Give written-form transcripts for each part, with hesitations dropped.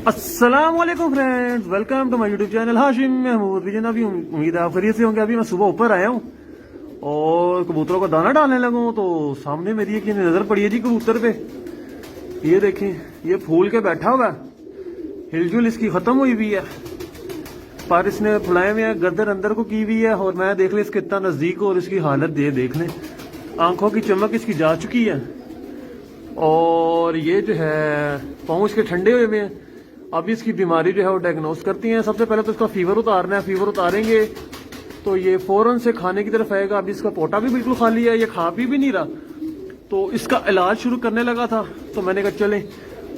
السلام علیکم friends, welcome to my YouTube channel Hashim Mahmood vision. ابھی امید ہے آپ خیریت سے ہوں گے۔ ابھی میں صبح اوپر آیا ہوں اور کبوتروں کو دانا ڈالنے لگا ہوں تو سامنے میری ایک نظر پڑی ہے جی کبوتر پہ۔ یہ دیکھیں، یہ پھول کے بیٹھا ہوا ہے، ہل جل اس کی ختم ہوئی ہوئی ہے، پر اس نے پھلائے ہوئے ہیں، گردن اندر کو کی ہوئی ہے، اور میں دیکھ لیں اس کے اتنا نزدیک اور اس کی حالت دیکھ لیں، آنکھوں کی چمک اس کی جا چکی ہے، اور یہ جو ہے پاؤں اس کے ٹھنڈے ہوئے ہوئے ہیں۔ ابھی اس کی بیماری جو ہے وہ ڈائگنوز کرتی ہیں۔ سب سے پہلے تو اس کا فیور اتارنا ہے، فیور اتاریں گے تو یہ فوراً سے کھانے کی طرف آئے گا۔ ابھی اس کا پوٹا بھی بالکل خالی ہے، یہ کھا پی بھی نہیں رہا، تو اس کا علاج شروع کرنے لگا تھا، تو میں نے کہا چلیں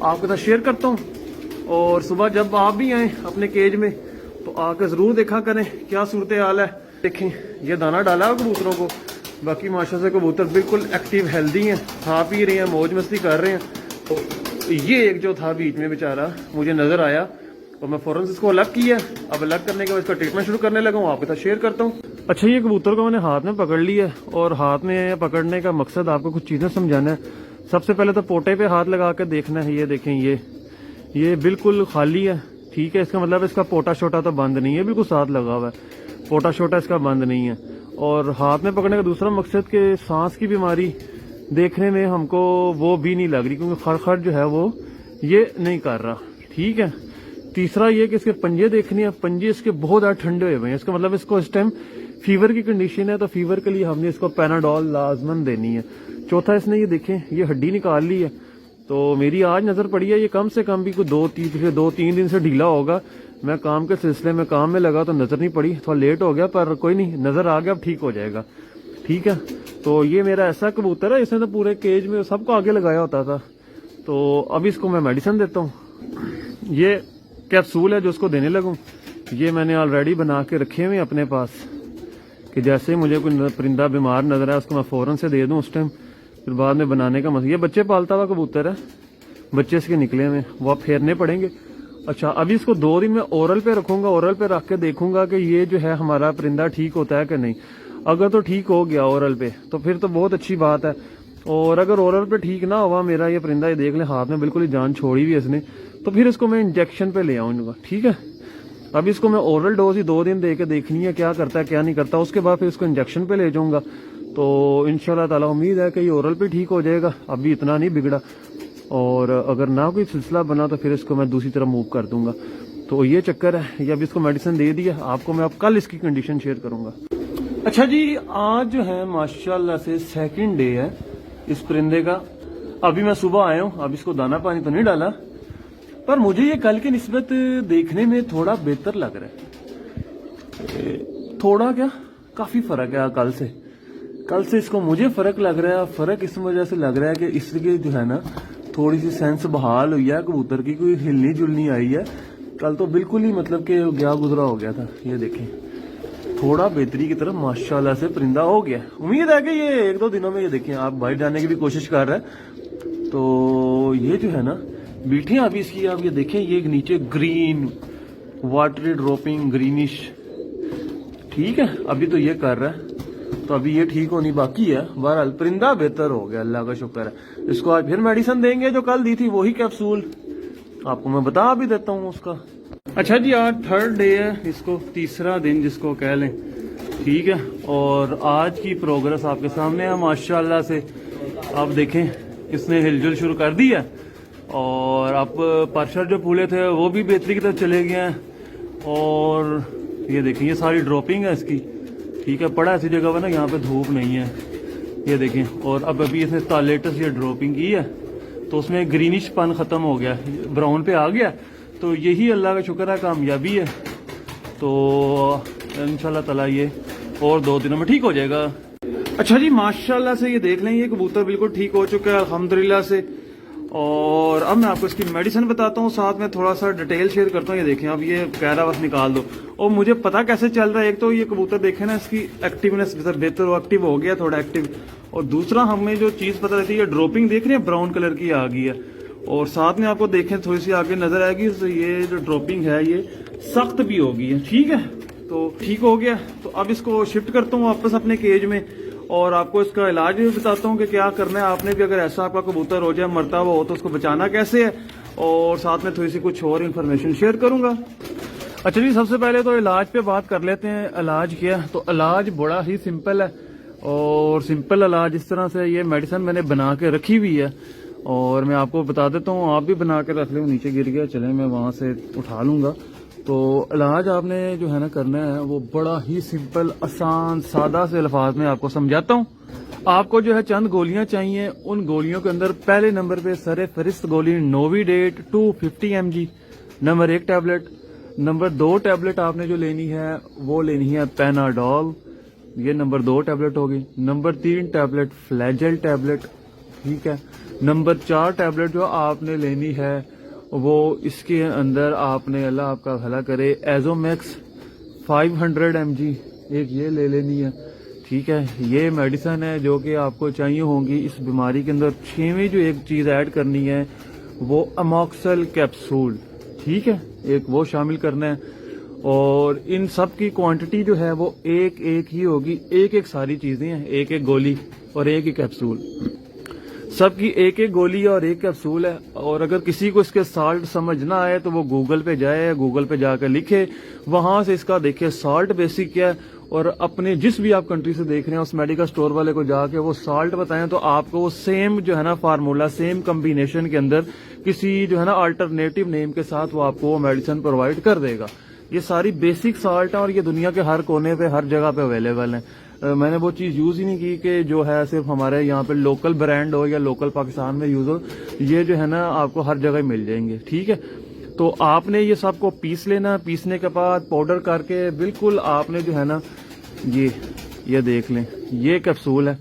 آپ کے ساتھ شیئر کرتا ہوں، اور صبح جب آپ بھی آئیں اپنے کیج میں تو آ کے ضرور دیکھا کریں کیا صورتحال ہے۔ دیکھیں یہ دانا ڈالا ہے کبوتروں کو، باقی ماشاء سے کبوتر بالکل ایکٹیو ہیلدی ہیں، کھا پی رہے ہیں، موج مستی کر رہے ہیں۔ تو یہ ایک جو تھا بیچ میں بیچارہ مجھے نظر آیا اور میں فوراً سے اس کو الگ کیا۔ اب الگ کرنے کے بعد اس کا ٹریٹمنٹ شروع کرنے لگا ہوں، آپ کے ساتھ شیئر کرتا ہوں۔ اچھا، یہ کبوتر کو میں نے ہاتھ میں پکڑ لیا ہے، اور ہاتھ میں پکڑنے کا مقصد آپ کو کچھ چیزیں سمجھانا ہے۔ سب سے پہلے تو پوٹے پہ ہاتھ لگا کے دیکھنا ہے۔ یہ دیکھیں، یہ بالکل خالی ہے، ٹھیک ہے۔ اس کا مطلب اس کا پوٹا شوٹا تو بند نہیں ہے، بالکل ساتھ لگا ہوا ہے، پوٹا شوٹا اس کا بند نہیں ہے۔ اور ہاتھ میں پکڑنے کا دوسرا مقصد کہ سانس کی بیماری دیکھنے میں ہم کو وہ بھی نہیں لگ رہی، کیونکہ خڑخڑ جو ہے وہ یہ نہیں کر رہا، ٹھیک ہے۔ تیسرا یہ کہ اس کے پنجے دیکھنے ہیں، پنجے اس کے بہت زیادہ ٹھنڈے ہوئے ہیں، اس کا مطلب اس کو اس ٹائم فیور کی کنڈیشن ہے، تو فیور کے لیے ہم نے اس کو پیناڈول لازمن دینی ہے۔ چوتھا، اس نے یہ دیکھیں یہ ہڈی نکال لی ہے، تو میری آج نظر پڑی ہے یہ کم سے کم بھی کوئی دو تین دن سے ڈھیلا ہوگا۔ میں کام کے سلسلے میں کام میں لگا تو نظر نہیں پڑی، تھوڑا لیٹ ہو گیا، پر کوئی نہیں، نظر آ گیا، اب ٹھیک ہو جائے گا، ٹھیک ہے۔ تو یہ میرا ایسا کبوتر ہے، اس نے تو پورے کیج میں سب کو آگے لگایا ہوتا تھا، تو اب اس کو میں میڈیسن دیتا ہوں۔ یہ کیپسول ہے جو اس کو دینے لگوں، یہ میں نے آلریڈی بنا کے رکھے ہوئے اپنے پاس، کہ جیسے مجھے کوئی پرندہ بیمار نظر آئے اس کو میں فوراً سے دے دوں اس ٹائم، پھر بعد میں بنانے کا مسئلہ۔ یہ بچے پالتا ہوا کبوتر ہے، بچے اس کے نکلے ہوئے، وہ اب پھیرنے پڑیں گے۔ اچھا، ابھی اس کو 2 دن میں اورل پہ رکھوں گا، اورل پہ رکھ کے دیکھوں گا کہ یہ جو ہے ہمارا پرندہ ٹھیک ہوتا ہے کہ نہیں۔ اگر تو ٹھیک ہو گیا اورل پہ تو پھر تو بہت اچھی بات ہے، اور اگر اورل پہ ٹھیک نہ ہوا میرا یہ پرندہ، یہ دیکھ لیں ہاتھ میں بالکل ہی جان چھوڑی ہوئی اس نے، تو پھر اس کو میں انجیکشن پہ لے آؤں گا، ٹھیک ہے۔ اب اس کو میں اورل ڈوز ہی 2 دن دے کے دیکھنی ہے کیا کرتا ہے کیا نہیں کرتا، اس کے بعد پھر اس کو انجیکشن پہ لے جاؤں گا، تو انشاءاللہ تعالی امید ہے کہ یہ اورل پہ ٹھیک ہو جائے گا۔ ابھی اتنا نہیں بگڑا، اور اگر نہ کوئی سلسلہ بنا تو پھر اس کو میں دوسری طرف موو کر دوں گا۔ تو یہ چکر ہے، یہ ابھی اس کو میڈیسن دے دیا آپ کو، میں اب کل اس کی کنڈیشن شیئر کروں گا۔ اچھا جی، آج جو ہے ماشاءاللہ سے 2nd ڈے ہے اس پرندے کا۔ ابھی میں صبح آیا ہوں، اب اس کو دانا پانی تو نہیں ڈالا، پر مجھے یہ کل کی نسبت دیکھنے میں تھوڑا بہتر لگ رہا ہے، تھوڑا کیا کافی فرق ہے کل سے اس کو مجھے فرق لگ رہا ہے۔ فرق اس وجہ سے لگ رہا ہے کہ اس کی جو ہے نا تھوڑی سی سینس بحال ہوئی ہے کبوتر کی، کوئی ہلنی جلنی آئی ہے۔ کل تو بالکل ہی مطلب کہ گیا گزرا ہو گیا تھا۔ یہ دیکھیں تھوڑا بہتری کی طرف ماشاءاللہ سے پرندہ ہو گیا۔ امید ہے کہ یہ 1-2 دنوں میں، یہ دیکھیں آپ باہر جانے کی بھی کوشش کر رہے ہیں، تو یہ جو ہے نا بیٹھیں ابھی اس کی، آپ یہ دیکھیں یہ نیچے گرین واٹری ڈراپنگ گرینش، ٹھیک ہے، ابھی تو یہ کر رہا ہے، تو ابھی یہ ٹھیک ہونی باقی ہے۔ بہرحال پرندہ بہتر ہو گیا، اللہ کا شکر ہے۔ اس کو آج پھر میڈیسن دیں گے جو کل دی تھی، وہی کیپسول آپ کو میں بتا بھی دیتا ہوں اس کا۔ اچھا جی، آج 3rd ڈے ہے، اس کو تیسرا دن جس کو کہہ لیں، ٹھیک ہے۔ اور آج کی پروگرس آپ کے سامنے ہے ماشاءاللہ سے، آپ دیکھیں اس نے ہل جل شروع کر دی ہے، اور اب پرشر جو پھولے تھے وہ بھی بہتری کی طرف چلے گئے ہیں، اور یہ دیکھیں یہ ساری ڈراپنگ ہے اس کی، ٹھیک ہے۔ پڑا ایسی جگہ ہے نا یہاں پہ دھوپ نہیں ہے، یہ دیکھیں، اور ابھی اس نے لیٹسٹ یہ ڈراپنگ کی ہے تو اس میں گرینش پن ختم ہو گیا، براؤن پہ آ گیا، تو یہی اللہ کا شکر ہے کامیابی ہے۔ تو انشاءاللہ تعالی یہ اور 2 دنوں میں ٹھیک ہو جائے گا۔ اچھا جی، ماشاءاللہ سے یہ دیکھ لیں یہ کبوتر بالکل ٹھیک ہو چکا ہے الحمدللہ سے، اور اب میں آپ کو اس کی میڈیسن بتاتا ہوں، ساتھ میں تھوڑا سا ڈیٹیل شیئر کرتا ہوں۔ یہ دیکھیں اب یہ کہرا بس نکال دو، اور مجھے پتا کیسے چل رہا ہے، ایک تو یہ کبوتر دیکھیں نا اس کی ایکٹیونیس بہتر ہو، ایکٹیو ہو گیا تھوڑا ایکٹیو، اور دوسرا ہمیں جو چیز پتہ رہتی ہے یہ ڈراپنگ دیکھ رہے ہیں براؤن کلر کی آ گئی ہے، اور ساتھ میں آپ کو دیکھیں تھوڑی سی آگے نظر آئے گی یہ جو ڈراپنگ ہے یہ سخت بھی ہو گئی ہے، ٹھیک ہے۔ تو ٹھیک ہو گیا، تو اب اس کو شفٹ کرتا ہوں واپس اپنے کیج میں، اور آپ کو اس کا علاج بھی بتاتا ہوں کہ کیا کرنا ہے آپ نے بھی، اگر ایسا آپ کا کبوتر ہو جائے مرتا ہوا ہو تو اس کو بچانا کیسے ہے، اور ساتھ میں تھوڑی سی کچھ اور انفارمیشن شیئر کروں گا۔ اچھا جی، سب سے پہلے تو علاج پہ بات کر لیتے ہیں۔ علاج کیا؟ تو علاج بڑا ہی سمپل ہے، اور سمپل علاج اس طرح سے، یہ میڈیسن میں نے بنا کے رکھی ہوئی ہے اور میں آپ کو بتا دیتا ہوں، آپ بھی بنا کے رکھ لیں۔ نیچے گر گیا، چلیں میں وہاں سے اٹھا لوں گا۔ تو علاج آپ نے جو ہے نا کرنا ہے وہ بڑا ہی سمپل، آسان، سادہ سے الفاظ میں آپ کو سمجھاتا ہوں۔ آپ کو جو ہے چند گولیاں چاہیے، ان گولیوں کے اندر پہلے نمبر پہ سر فہرست گولی نوویڈیٹ 250 mg، number 1 tablet. Number 2 tablet آپ نے جو لینی ہے وہ لینی ہے پیناڈول، یہ نمبر 2 ٹیبلٹ ہوگی۔ نمبر 3 ٹیبلٹ فلیجل ٹیبلٹ، ٹھیک ہے۔ نمبر 4 ٹیبلٹ جو آپ نے لینی ہے وہ اس کے اندر آپ نے، اللہ آپ کا بھلا کرے، ایزومیکس 500 mg ایک یہ لے لینی ہے، ٹھیک ہے۔ یہ میڈیسن ہے جو کہ آپ کو چاہیے ہوں گی اس بیماری کے اندر۔ 6ویں جو ایک چیز ایڈ کرنی ہے وہ اموکسل کیپسول، ٹھیک ہے، ایک وہ شامل کرنا ہے۔ اور ان سب کی کوانٹٹی جو ہے وہ ایک ہی ہوگی، ایک ساری چیزیں ہیں، ایک گولی اور ایک کیپسول، سب کی ایک گولی اور ایک کیپسول ہے۔ اور اگر کسی کو اس کے سالٹ سمجھ نہ آئے تو وہ گوگل پہ جائے، گوگل پہ جا کے لکھے، وہاں سے اس کا دیکھے سالٹ بیسک کیا ہے، اور اپنے جس بھی آپ کنٹری سے دیکھ رہے ہیں اس میڈیکل سٹور والے کو جا کے وہ سالٹ بتائیں تو آپ کو وہ سیم جو ہے نا فارمولا، سیم کمبینیشن کے اندر کسی جو ہے نا آلٹرنیٹو نیم کے ساتھ وہ آپ کو وہ میڈیسن پرووائڈ کر دے گا۔ یہ ساری بیسک سالٹ ہیں اور یہ دنیا کے ہر کونے پہ، ہر جگہ پہ اویلیبل ہیں۔ میں نے وہ چیز یوز ہی نہیں کی کہ جو ہے صرف ہمارے یہاں پہ لوکل برانڈ ہو یا لوکل پاکستان میں یوز ہو، یہ جو ہے نا آپ کو ہر جگہ مل جائیں گے، ٹھیک ہے۔ تو آپ نے یہ سب کو پیس لینا، پیسنے کے بعد پاؤڈر کر کے بالکل آپ نے جو ہے نا یہ دیکھ لیں، یہ کیپسول ہے،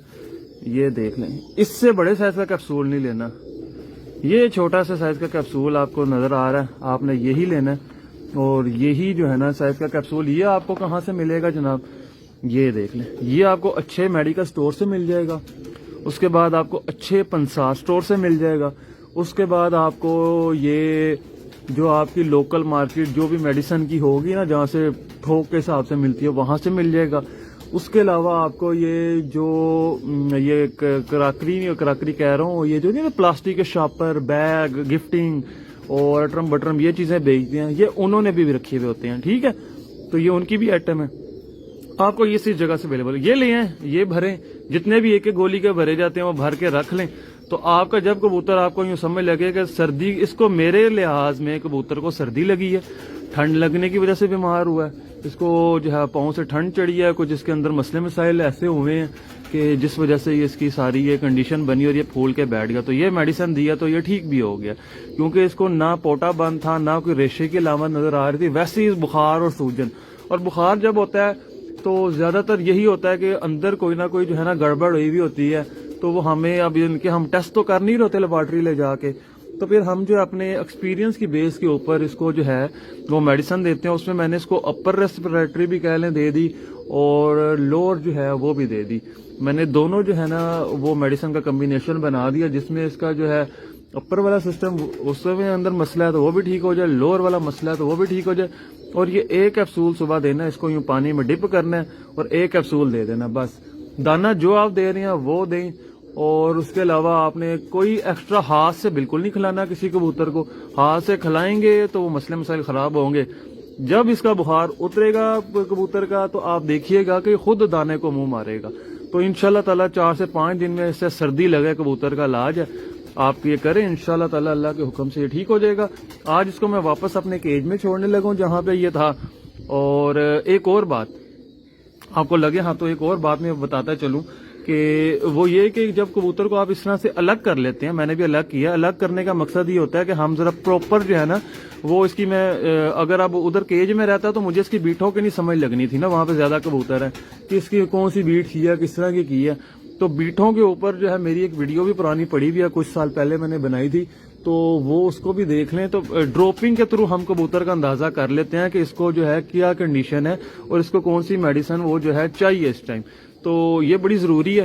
یہ دیکھ لیں، اس سے بڑے سائز کا کیپسول نہیں لینا، یہ چھوٹا سا سائز کا کیپسول آپ کو نظر آ رہا ہے، آپ نے یہی لینا ہے۔ اور یہی جو ہے نا سائز کا کیپسول، یہ آپ کو کہاں سے ملے گا جناب؟ یہ دیکھ لیں، یہ آپ کو اچھے میڈیکل سٹور سے مل جائے گا، اس کے بعد آپ کو اچھے پنسا سٹور سے مل جائے گا، اس کے بعد آپ کو یہ جو آپ کی لوکل مارکیٹ جو بھی میڈیسن کی ہوگی نا، جہاں سے تھوک کے حساب سے ملتی ہے وہاں سے مل جائے گا۔ اس کے علاوہ آپ کو یہ جو یہ کراکری کہہ رہا ہوں، یہ جو نہیں پلاسٹک کے شاپر، بیگ، گفٹنگ اور اٹرم بٹرم یہ چیزیں بیچتے ہیں، یہ انہوں نے بھی رکھے ہوئے ہوتے ہیں، ٹھیک ہے۔ تو یہ ان کی بھی آئٹم ہے، آپ کو یہ اس جگہ سے اویلیبل ہے، یہ لے آئیں، یہ بھریں، جتنے بھی ایک گولی کے بھرے جاتے ہیں وہ بھر کے رکھ لیں۔ تو آپ کا جب کبوتر آپ کو یوں سمجھ لگے کہ سردی، اس کو میرے لحاظ میں کبوتر کو سردی لگی ہے، ٹھنڈ لگنے کی وجہ سے بیمار ہوا ہے، اس کو جو ہے پاؤں سے ٹھنڈ چڑھی ہے، کچھ اس کے اندر مسئلے مسائل ایسے ہوئے ہیں کہ جس وجہ سے یہ اس کی ساری یہ کنڈیشن بنی اور یہ پھول کے بیٹھ گیا۔ تو یہ میڈیسن دیا تو یہ ٹھیک بھی ہو گیا، کیونکہ اس کو نہ پوٹا بند تھا، نہ کوئی ریشے کی علامت نظر آ رہی تھی، ویسے ہی بخار اور سوجن۔ اور بخار جب ہوتا ہے تو زیادہ تر یہی ہوتا ہے کہ اندر کوئی نہ کوئی جو ہے نا گڑبڑ ہوئی ہوئی ہوتی ہے، تو وہ ہمیں اب ان کے ہم ٹیسٹ تو کر نہیں رہتے لیبارٹری لے جا کے، تو پھر ہم جو اپنے ایکسپیرینس کی بیس کے اوپر اس کو جو ہے وہ میڈیسن دیتے ہیں۔ اس میں نے اس کو اپر ریسپریٹری بھی کہہ لیں دے دی اور لوور جو ہے وہ بھی دے دی، میں نے دونوں جو ہے نا وہ میڈیسن کا کمبینیشن بنا دیا، جس میں اس کا جو ہے اپر والا سسٹم اس میں اندر مسئلہ ہے تو وہ بھی ٹھیک ہو جائے، لوور والا مسئلہ ہے تو وہ بھی ٹھیک ہو جائے۔ اور یہ ایک کیپسول صبح دینا ہے، اس کو یوں پانی میں ڈپ کرنا ہے اور ایک کیپسول دے دینا، بس۔ دانہ جو آپ دے رہے ہیں وہ دیں، اور اس کے علاوہ آپ نے کوئی ایکسٹرا ہاتھ سے بالکل نہیں کھلانا کسی کبوتر کو، ہاتھ سے کھلائیں گے تو وہ مسئلے مسائل خراب ہوں گے۔ جب اس کا بخار اترے گا کبوتر کا تو آپ دیکھیے گا کہ خود دانے کو منہ مارے گا۔ تو انشاءاللہ تعالی 4 سے 5 دن میں اس سے سردی لگے کبوتر کا علاج ہے، آپ یہ کریں، انشاءاللہ تعالی اللہ کے حکم سے یہ ٹھیک ہو جائے گا۔ آج اس کو میں واپس اپنے کیج میں چھوڑنے لگا جہاں پہ یہ تھا۔ اور ایک اور بات آپ کو لگے ہاں تو ایک اور بات میں بتاتا چلوں کہ وہ یہ کہ جب کبوتر کو آپ اس طرح سے الگ کر لیتے ہیں، میں نے بھی الگ کیا، الگ کرنے کا مقصد یہ ہوتا ہے کہ ہم ذرا پراپر جو ہے نا وہ اس کی، میں اگر اب ادھر کیج میں رہتا تو مجھے اس کی بیٹوں کی نہیں سمجھ لگنی تھی نا، وہاں پہ زیادہ کبوتر ہے کہ اس کی کون سی بیٹ کی ہے، کس طرح کی ہے۔ تو بیٹوں کے اوپر جو ہے میری ایک ویڈیو بھی پرانی پڑی ہوئی ہے، کچھ سال پہلے میں نے بنائی تھی، تو وہ اس کو بھی دیکھ لیں۔ تو ڈراپنگ کے تھرو ہم کبوتر کا اندازہ کر لیتے ہیں کہ اس کو جو ہے کیا کنڈیشن ہے اور اس کو کون سی میڈیسن وہ جو ہے چاہیے اس ٹائم، تو یہ بڑی ضروری ہے۔